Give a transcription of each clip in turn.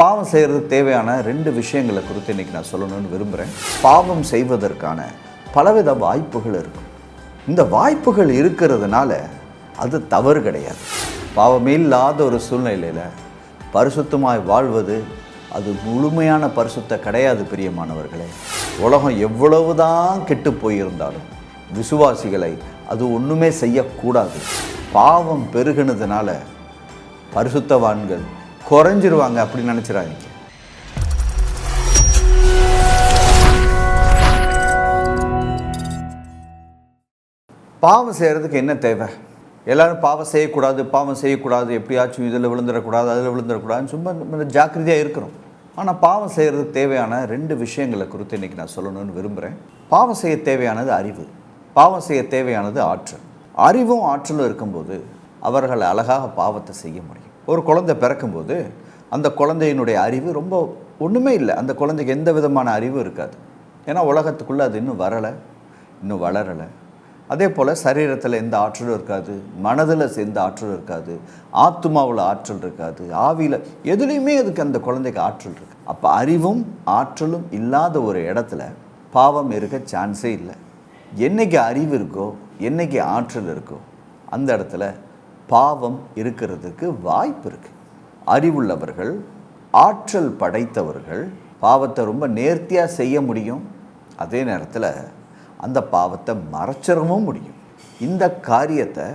பாவம் செய்கிறதுக்கு தேவையான 2 விஷயங்களை குறித்து இன்றைக்கி நான் சொல்லணும்னு விரும்புகிறேன். பாவம் செய்வதற்கான பலவித வாய்ப்புகள் இருக்கும். இந்த வாய்ப்புகள் இருக்கிறதுனால அது தவறு கிடையாது. பாவமே இல்லாத ஒரு சூழ்நிலையில் பரிசுத்தமாய் வாழ்வது அது முழுமையான பரிசுத்த கிடையாது. பிரியமானவர்களே, உலகம் எவ்வளவுதான் கெட்டு போயிருந்தாலும் விசுவாசிகளை அது ஒன்றுமே செய்யக்கூடாது. பாவம் பெருகினதுனால பரிசுத்தவான்கள் குறைஞ்சிருவாங்க அப்படின்னு நினச்சிடாதீங்க. பாவம் செய்கிறதுக்கு என்ன தேவை? எல்லோரும் பாவம் செய்யக்கூடாது, எப்படியாச்சும் இதில் விழுந்துடக்கூடாது, அதில் விழுந்துடக்கூடாதுன்னு சும்மா ஜாக்கிரதையாக இருக்கிறோம். ஆனால் பாவம் செய்கிறதுக்கு தேவையான 2 விஷயங்களை குறித்து இன்றைக்கி நான் சொல்லணும்னு விரும்புகிறேன். பாவம் செய்ய தேவையானது அறிவு, பாவம் செய்ய தேவையானது ஆற்றல். அறிவும் ஆற்றலும் இருக்கும்போது அவர்கள் அழகாக பாவத்தை செய்ய முடியும். ஒரு குழந்தை பிறக்கும்போது அந்த குழந்தையினுடைய அறிவு ரொம்ப ஒன்றுமே இல்லை. அந்த குழந்தைக்கு எந்த விதமான அறிவும் இருக்காது. ஏன்னா உலகத்துக்குள்ளே அது இன்னும் வரலை, இன்னும் வளரலை. அதே போல் சரீரத்தில் எந்த ஆற்றலும் இருக்காது, மனதில் எந்த ஆற்றலும் இருக்காது, ஆத்மாவில் ஆற்றல் இருக்காது, ஆவியில் எதுலேயுமே அதுக்கு அந்த குழந்தைக்கு ஆற்றல் இருக்குது. அப்போ அறிவும் ஆற்றலும் இல்லாத ஒரு இடத்துல பாவம் இருக்க சான்ஸே இல்லை. என்றைக்கு அறிவு இருக்கோ, என்றைக்கு ஆற்றல் இருக்கோ, அந்த இடத்துல பாவம் இருக்கிறதுக்கு வாய்ப்பு இருக்குது. அறிவுள்ளவர்கள், ஆற்றல் படைத்தவர்கள் பாவத்தை ரொம்ப நேர்த்தியாக செய்ய முடியும். அதே நேரத்தில் அந்த பாவத்தை மறைச்சிடவும் முடியும். இந்த காரியத்தை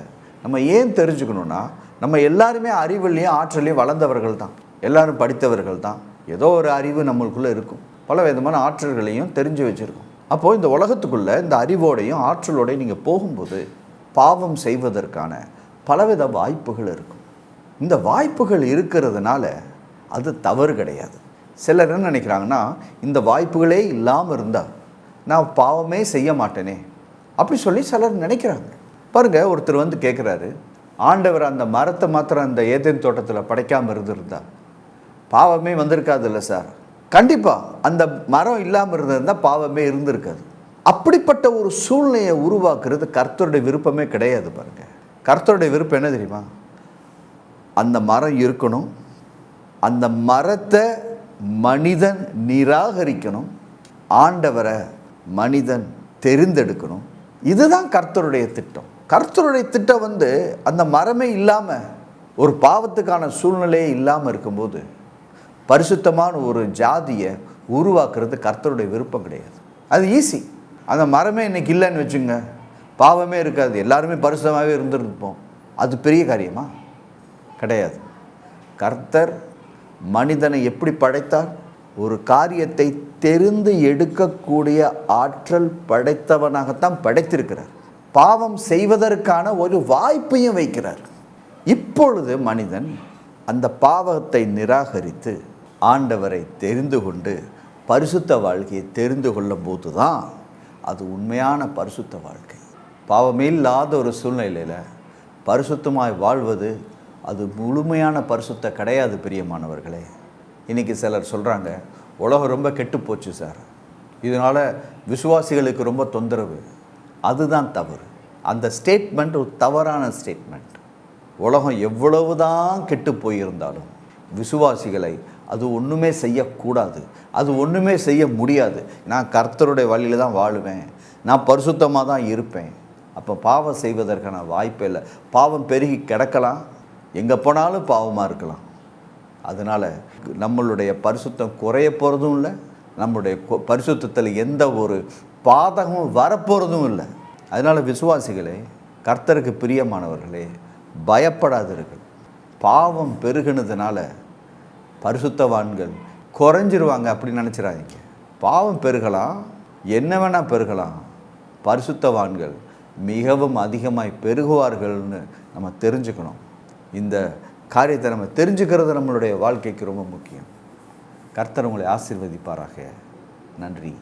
நம்ம ஏன் தெரிஞ்சுக்கணுன்னா, நம்ம எல்லாருமே அறிவுலையும் ஆற்றலையும் வளர்ந்தவர்கள் தான், எல்லாரும் படித்தவர்கள் தான். ஏதோ ஒரு அறிவு நம்மளுக்குள்ளே இருக்கும், பல விதமான ஆற்றல்களையும் தெரிஞ்சு வச்சுருக்கோம். அப்போது இந்த உலகத்துக்குள்ளே இந்த அறிவோடையும் ஆற்றலோடையும் நீங்கள் போகும்போது பாவம் செய்வதற்கான பலவித வாய்ப்புகள் இருக்கும். இந்த வாய்ப்புகள் இருக்கிறதுனால அது தவறு கிடையாது. சிலர் என்ன நினைக்கிறாங்கன்னா, இந்த வாய்ப்புகளே இல்லாமல் இருந்தால் நான் பாவமே செய்ய மாட்டேனே அப்படி சொல்லி சிலர் நினைக்கிறாங்க. பாருங்கள், ஒருத்தர் வந்து கேட்குறாரு, ஆண்டவர் அந்த மரத்தை மாத்திரம் அந்த ஏதேன் தோட்டத்தில் படைக்காமல் இருந்திருந்தா பாவமே வந்திருக்காது இல்லை சார்? கண்டிப்பாக அந்த மரம் இல்லாமல் இருந்திருந்தால் பாவமே இருந்திருக்காது. அப்படிப்பட்ட ஒரு சூழ்நிலையை உருவாக்குறது கர்த்தருடைய விருப்பமே கிடையாது. பாருங்கள், கர்த்தருடைய விருப்பம் என்ன தெரியுமா? அந்த மரம் இருக்கணும், அந்த மரத்தை மனிதன் நிராகரிக்கணும், ஆண்டவரை மனிதன் தெரிந்தெடுக்கணும். இதுதான் கர்த்தருடைய திட்டம். கர்த்தருடைய திட்டம் வந்து அந்த மரமே இல்லாமல், ஒரு பாவத்துக்கான சூழ்நிலையே இல்லாமல் இருக்கும்போது பரிசுத்தமான ஒரு ஜாதியை உருவாக்குறது கர்த்தருடைய விருப்பம் கிடையாது. அது ஈஸி. அந்த மரமே இன்னைக்கு இல்லைன்னு வச்சுங்க, பாவமே இருக்காது, எல்லாருமே பரிசுத்தமாகவே இருந்திருப்போம். அது பெரிய காரியமா? கிடையாது. கர்த்தர் மனிதனை எப்படி படைத்தார்? ஒரு காரியத்தை தெரிந்து எடுக்கக்கூடிய ஆற்றல் படைத்தவனாகத்தான் படைத்திருக்கிறார். பாவம் செய்வதற்கான ஒரு வாய்ப்பையும் வைக்கிறார். இப்பொழுது மனிதன் அந்த பாவத்தை நிராகரித்து ஆண்டவரை தெரிந்து கொண்டு பரிசுத்த வாழ்க்கையை தெரிந்து கொள்ளும் போது தான் அது உண்மையான பரிசுத்த வாழ்க்கை. பாவமே இல்லாத ஒரு சூழ்நிலையில் பரிசுத்தமாய் வாழ்வது அது முழுமையான பரிசுத்த கிடையாது. பிரியமானவர்களே, இன்றைக்கி சிலர் சொல்கிறாங்க, உலகம் ரொம்ப கெட்டு போச்சு சார், இதனால் விசுவாசிகளுக்கு ரொம்ப தொந்தரவு. அதுதான் தவறு. அந்த ஸ்டேட்மெண்ட் ஒரு தவறான ஸ்டேட்மெண்ட். உலகம் எவ்வளவு தான் கெட்டு போயிருந்தாலும் விசுவாசிகளை அது ஒன்றுமே செய்யக்கூடாது, அது ஒன்றுமே செய்ய முடியாது. நான் கர்த்தருடைய வழியில் தான் வாழுவேன், நான் பரிசுத்தமாக தான் இருப்பேன். அப்போ பாவம் செய்வதற்கான வாய்ப்பே இல்லை. பாவம் பெருகி கிடக்கலாம், எங்கே போனாலும் பாவமாக இருக்கலாம். அதனால் நம்மளுடைய பரிசுத்தம் குறைய போகிறதும் இல்லை, நம்மளுடைய பரிசுத்தத்தில் எந்த ஒரு பாதகமும் வரப்போகிறதும் இல்லை. அதனால் விசுவாசிகளே, கர்த்தருக்கு பிரியமானவர்களே, பயப்படாதீர்கள். பாவம் பெருகினதுனால பரிசுத்தவான்கள் குறைஞ்சிருவாங்க அப்படின்னு நினச்சிடாதீங்க. பாவம் பெருகலாம், என்ன வேணால் பெருகலாம், பரிசுத்தவான்கள் மிகவும் அதிகமாய் பெருகுவார்கள்னு நம்ம தெரிஞ்சுக்கணும். இந்த காரியத்தை நம்ம தெரிஞ்சுக்கிறது நம்மளுடைய வாழ்க்கைக்கு ரொம்ப முக்கியம். கர்த்தர் உங்களை ஆசீர்வதிப்பாராக. நன்றி.